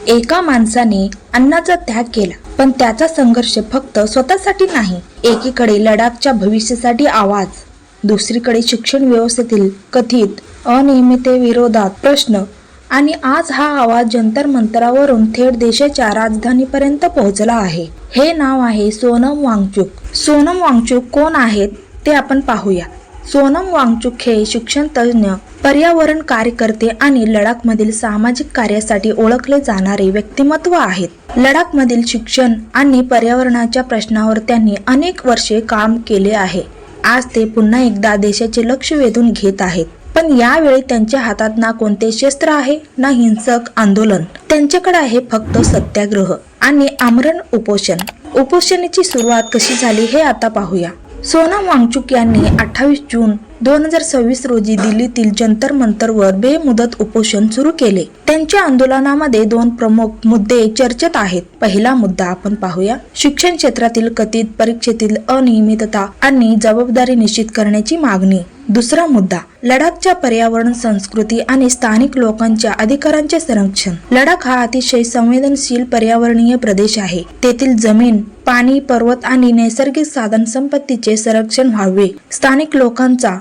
एका माणसाने अन्नाचा त्याग केला, पण त्याचा संघर्ष फक्त स्वतःसाठी नाही. एकीकडे लडाखच्या भविष्यासाठी आवाज, दुसरीकडे शिक्षण व्यवस्थेतील कथित अनियमिततेविरोधात प्रश्न. आणि आज हा आवाज जंतर मंतरावरून थेट देशाच्या राजधानीपर्यंत पोहोचला आहे. हे नाव आहे सोनम वांगचुक. सोनम वांगचुक कोण आहेत ते आपण पाहूया. सोनम वांगचुक हे शिक्षण तज्ज्ञ, पर्यावरण कार्यकर्ते आणि लडाखमधील सामाजिक कार्यासाठी ओळखले जाणारे व्यक्तिमत्व आहेत. लडाखमधील शिक्षण आणि पर्यावरणाच्या प्रश्नावर त्यांनी अनेक वर्षे काम केले आहे. आज ते पुन्हा एकदा देशाचे लक्ष वेधून घेत आहेत. पण यावेळी त्यांच्या हातात ना कोणते शस्त्र आहे ना हिंसक आंदोलन. त्यांच्याकडे आहे फक्त सत्याग्रह आणि आमरण उपोषण. उपोषणाची सुरुवात कशी झाली हे आता पाहूया. सोनम वांगचुक यांनी 28 जून 2026 रोजी दिल्लीतील जंतर मंतरवर बेमुदत उपोषण सुरू केले. त्यांच्या आंदोलनामध्ये 2 प्रमुख मुद्दे चर्चेत आहेत. पहिला मुद्दा आपण पाहूया. शिक्षण क्षेत्रातील कथित परीक्षेतील अनियमितता आणि जबाबदारी निश्चित करण्याची मागणी. दुसरा मुद्दा लडाखच्या पर्यावरण, संस्कृती आणि स्थानिक लोकांच्या अधिकारांचे संरक्षण. लडाख हा अतिशय संवेदनशील पर्यावरणीय प्रदेश आहे. तेथील जमीन, पाणी, पर्वत आणि नैसर्गिक साधन संपत्तीचे संरक्षण व्हावे. स्थानिक लोकांचा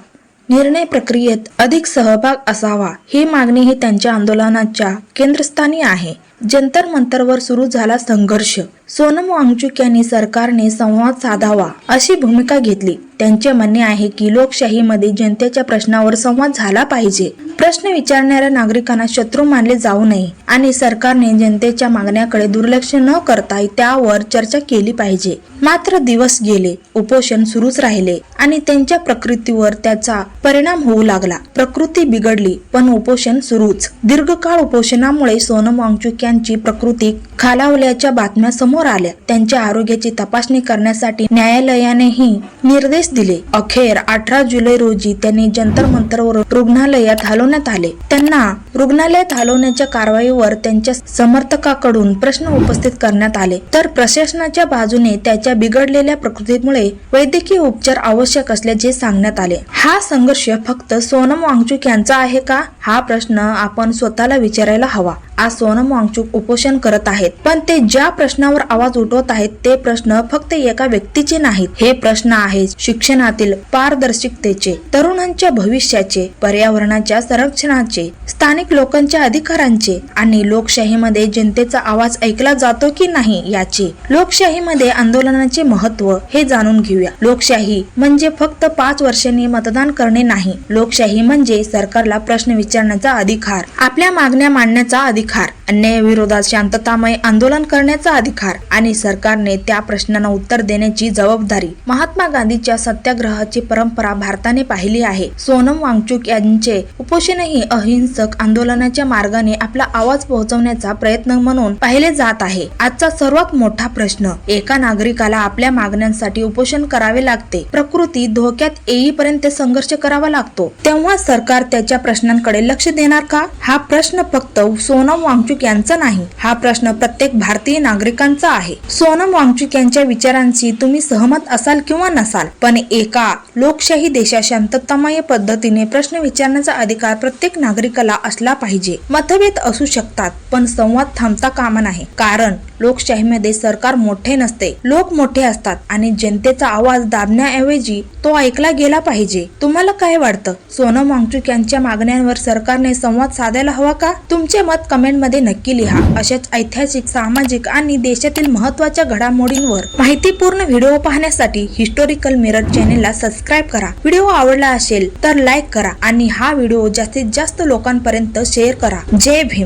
निर्णय प्रक्रियेत अधिक सहभाग असावा, ही मागणीही त्यांच्या आंदोलनाच्या केंद्रस्थानी आहे. जंतर मंतरवर सुरू झाला संघर्ष. सोनम वांगचुक यांनी सरकारने संवाद साधावा अशी भूमिका घेतली. त्यांचे म्हणणे आहे की लोकशाहीमध्ये जनतेच्या प्रश्नावर संवाद झाला पाहिजे. प्रश्न विचारणाऱ्या नागरिकांना शत्रू मानले जाऊ नये आणि सरकारने जनतेच्या मागण्याकडे दुर्लक्ष न करता त्यावर चर्चा केली पाहिजे. मात्र दिवस गेले, उपोषण सुरूच राहिले आणि त्यांच्या प्रकृतीवर त्याचा परिणाम होऊ लागला. प्रकृती बिघडली पण उपोषण सुरूच. दीर्घकाळ उपोषणामुळे सोनम वांगचुक यांची प्रकृती खालावल्याच्या बातम्या समोर आल्या. त्यांच्या आरोग्याची तपासणी करण्यासाठी न्यायालयानेही निर्देश दिले. अखेर 18 जुलै रोजी त्यांनी जंतर मंतरवर रुग्णालयात हलवण्यात आले. त्यांना रुग्णालयात हलवण्याच्या कारवाईवर त्यांच्या समर्थकांकडून प्रश्न उपस्थित करण्यात आले, तर प्रशासनाच्या बाजूने त्याच्या बिघडलेल्या प्रकृतीमुळे वैद्यकीय उपचार आवश्यक असल्याचे सांगण्यात आले. हा संघर्ष फक्त सोनम वांगचुक यांचा आहे का? हा प्रश्न आपण स्वतःला विचारायला हवा. आज सोनम वांगचुक उपोषण करत आहेत, पण ते ज्या प्रश्नावर आवाज उठवत आहेत ते प्रश्न फक्त एका व्यक्तीचे नाहीत. हे प्रश्न आहेत शिक्षणातील पारदर्शकतेचे, तरुणांच्या भविष्याचे, पर्यावरणाच्या संरक्षणाचे, स्थानिक लोकांच्या अधिकारांचे आणि लोकशाहीमध्ये जनतेचा आवाज ऐकला जातो की नाही याचे. लोकशाहीमध्ये आंदोलनाचे महत्त्व हे जाणून घेऊया. लोकशाही म्हणजे फक्त 5 वर्षांनी मतदान करणे नाही. लोकशाही म्हणजे सरकारला प्रश्न विचारण्याचा अधिकार, आपल्या मागण्या मांडण्याचा अधिकार, अन्यायाविरोधात शांततामय आंदोलन करण्याचा अधिकार आणि सरकारने त्या प्रश्नांना उत्तर देण्याची जबाबदारी. महात्मा गांधीच्या सत्याग्रहाची परंपरा भारताने पाहिली आहे. सोनम वांगचुक यांचे उपोषणही अहिंसक आंदोलनाच्या मार्गाने आपला आवाज पोहोचवण्याचा प्रयत्न म्हणून पाहिले जात आहे. आजचा सर्वात मोठा प्रश्न, एका नागरिकाला आपल्या मागण्यांसाठी उपोषण करावे लागते, प्रकृती धोक्यात येईपर्यंत संघर्ष करावा लागतो, तेव्हा सरकार त्याच्या प्रश्नांकडे लक्ष देणार का? हा प्रश्न फक्त सोनम वांगचुक यांचा नाही, हा प्रश्न प्रत्येक भारतीय नागरिकांचा आहे. सोनम वांगचुक यांच्या विचारांशी तुम्ही सहमत असाल किंवा नसाल, पण एका लोकशाही देशात शांततामय पद्धतीने प्रश्न विचारण्याचा अधिकार प्रत्येक नागरिकाला असला पाहिजे. मतभेद असू शकतात पण संवाद थांबता कामा नये, कारण लोकशाहीमध्ये सरकार मोठे नसते, लोक मोठे असतात आणि जनतेचा आवाज दाबण्याऐवजी तो ऐकला गेला पाहिजे. तुम्हाला काय वाटतं? सोनम वांगचुक यांच्या मागण्यांवर सरकारने संवाद साधायला हवा का? तुमचे मत कमेंटमध्ये नक्की लिहा. अशाच ऐतिहासिक, सामाजिक आणि देशातील महत्त्वाच्या घडामोडींवर माहितीपूर्ण व्हिडिओ पाहण्यासाठी हिस्टॉरिकल मिरर चॅनेलला सबस्क्राईब करा. व्हिडिओ आवडला असेल तर लाईक करा आणि हा व्हिडिओ जास्तीत जास्त लोकांपर्यंत शेअर करा. जय भीम.